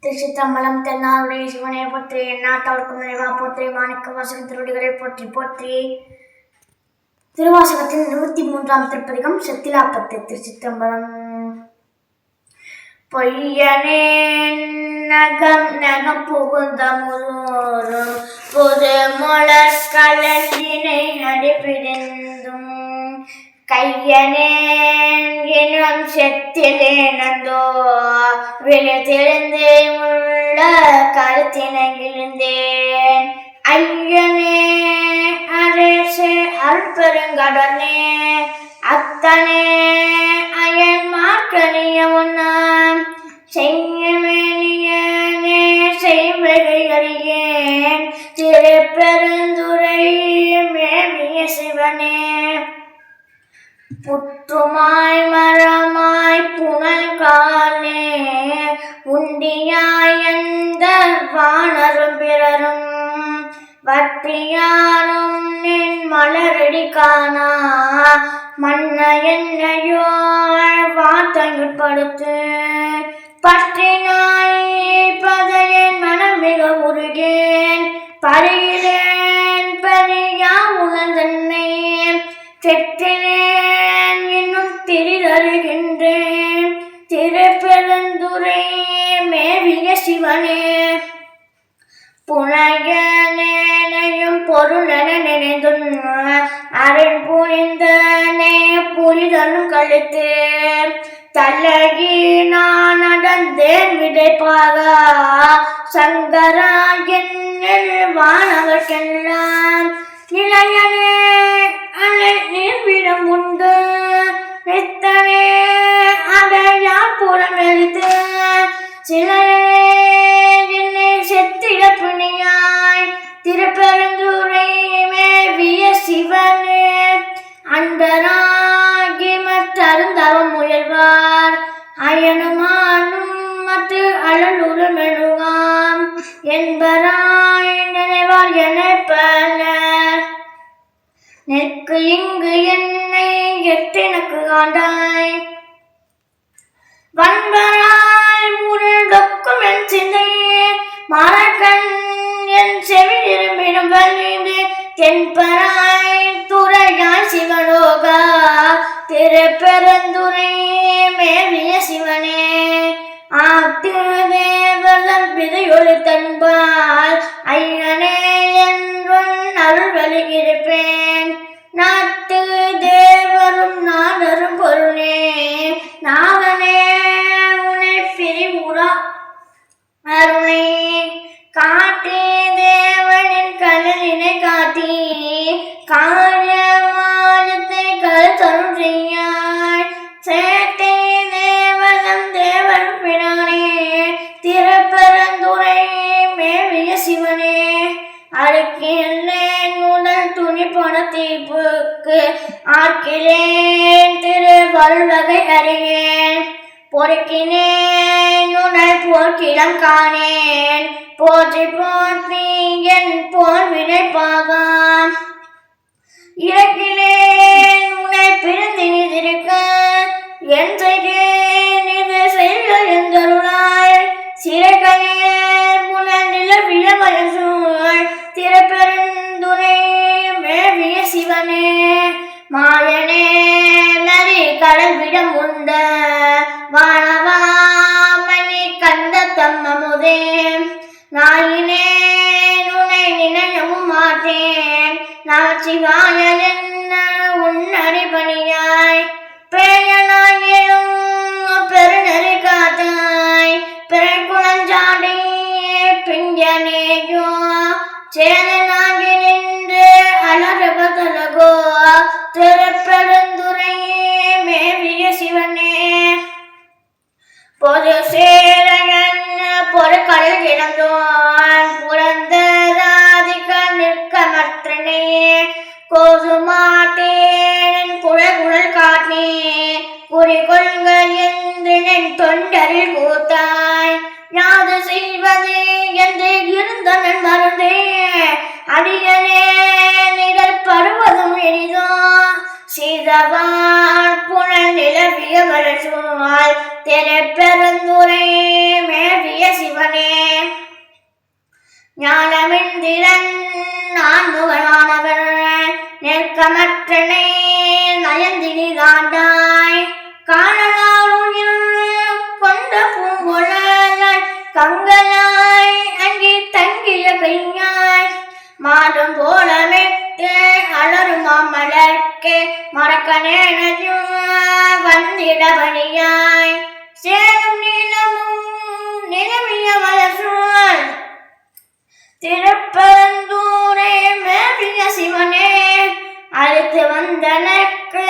திருச்சிற்றம்பலம். தென்னாருடைய சிவனை போற்றி, எந்நாட்டவர்க்கும் நிறைவா போற்றி, மாணிக்க வாசகன் திருவடிகளை போற்றி போற்றி. திருவாசகத்தின் 103ஆம் திருப்பதிகம் செத்திலாப்பத்து. திருச்சிற்றம்பலம். பொய்யனேன் நகம் நகம் புகுந்த முழுவதும் புது மலர் கலந்தினை அடிப்பிடிந்தும் கையனேன் எனும் செத்திலேனந்தோ விழித்திருந்தே உள்ள கருத்தினங்கிருந்தேன் ஐயனே அரசே அற்பெருங்கடனே அத்தனே அயன் மார்க்கணிய உண்ணாம் செய்யமேனியனே செய்வகை அறியேன் திருப்பெருந்துறை மேவிய சிவனே புற்றுமாய் மரமாய் புனல் காலே உண்டியாய் அந்த வானரும் பிறரும் வற்றியாரும் என் மலரடி காணா மன்ன என்னையோ வார்த்தையுட்படுத்து பற்றினாய் பதையன் மனம் மிக உருகேன் பரியிலேன் பரியா உணர்ந்தன்னை செற்றினேன் இன்னும் திரிதருகின்றேன் திருப்பெருந்துறை மேவிய சிவனே புனையனையும் பொருளென நினைந்தும் அருள் புரிந்தனே புரிதலும் கழித்து தலகி நான் நடந்தேன் விடைப்பாக சங்கரா என்னில் வானவர்க்கெல்லாம் நிலையனே அலை நீர்விடம் உண்டு நித்தனே அடையா புறம் எழுத்து சிலையே என்னை செத்திட புனியாய் திருப்பெருந்துறை மேவிய சிவனே அண்டராகி மற்றருந்தவம் முயல்வார் அயனுமானும் மற்ற அழலுறு மெழுகாம் என்பராய் நினைவார் என பலர் நெற்கு இங்கு என்னை எட்டினக்கு ஆண்டாய் வன்பராய் முரடொக்கும் என் சிந்தையே மரக்கண் என் செவி இரும்பிடும் வலிந்து தென்பராய் துறையாய் சிவலோகா திருப்பெருந்துறை மேவிய சிவனே ஆட்டு தேவலன் பிதையொளி தன்பால் ஐயனே என்றும் அருள் வலிகிருப்பேன் நாட்டு தேவரும் நாடரும் பொருளே நாவனே உனை பிரிவுறா அருளை காட்டி தேவனின் கலனினை காட்டி காரியமாயத்தை கருத்தரும் செய்யாய் சேட்டை தேவனம் தேவன் பிரானே திருப்பெருந்துறை மேவிய சிவனே அறுக்கிலேன் உடல் துணி போன தீப்புக்கு ஆக்கிலேன் திருவருள்வகை அறியேன் பொறுக்கினேன் உடல் போர்க்கிடம் காணேன் போற்றி போற்றி என் போர் வினைப்பாகாம் இறக்கிலேன் உன்னை பிரிந்து நிதிருக்க என் செய்கேன் இது செய்க எந்தருளாய் சிறைகையேன் புனல் நிலவிய மயசூழ் திருப்பெருந்துறை மேவிய சிவனே மாயனே நதி கடல் விடம் உண்ட வானவாமணி கண்ட தம்மமுதே நாயினே உன்னை நினையவும் மாட்டேன் நமச்சிவாய என்ன உன்னடி பணியாய் பேயனாயிலும் பெருநெறி காத்தாய் பிறை குளஞ்சாடி பிஞ்சனேயோ சேதனாகி நின்று அலறுபதலகோ திருப்பெருந்துறை மேவிய சிவனே பொது சேரகன் பொருட்களில் கிடந்தோன் புரந்தராதிக நிற்க மற்றனே கோசுமாட்டேன் குழல் காட்டி குறிகொள்க என்று என் தொண்டரில் கூத்தாய் யாது செய்வது என்று இருந்தவன் மருந்தே அடியனே நிகழ்படுவதும் எளிதோ சீதவான் புனல் நிலவிய வரசூழ் திருப்பெருந்துறை மேவிய சிவனே இந்திரன் நான் முகனானவர் நெற்கமற்றனை நயந்தினி தாண்டாய் காணலாருயில் கொண்ட பூங்குழலாய் கங்களாய் அங்கே தங்கிய கையாய் மாதம் போல மெட்டு அலரும் மாமலர்க்கு மறக்க நேனதும் வந்திடபடியாய் சேரும் நீளமும் நிலவிய வளசூழ் திருப்பரந்தூரே மேவிய சிவனே அழைத்து வந்தனக்கு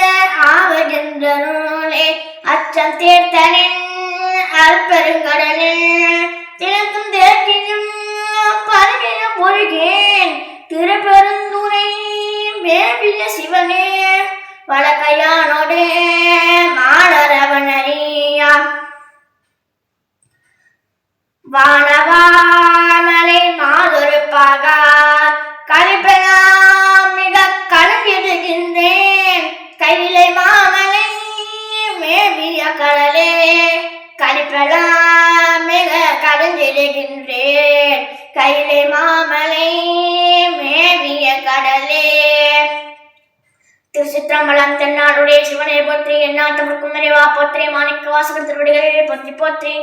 ஆவகின்ற நூலே அச்சம் தீர்த்தனின் அற்பெருங்கடலில் திறக்கும் தேர்க்கியும் பருகின பொருகேன் திருப்பெருந்துரை மேவிய சிவனே வழக்கையானோடு மாடரவனறியா வானவாமலை மாதொருப்பாக கழிப்பெல்லாம் மிக கலங்கிடுகின்றேன் கையிலை மாமலை மேவிய கடலே கழிப்பெல்லாம் மிக கலங்கிடுகின்றேன் கையிலை மாமலை மேவிய கடலே. திருச்சிற்றம்பலம். தென்னாடுடைய சிவனை போற்றி, எந்நாட்டவர்க்கும் நிறைவா போற்றி, மாணிக்க வாசகர் திருவடிகளை போற்றி போற்றி.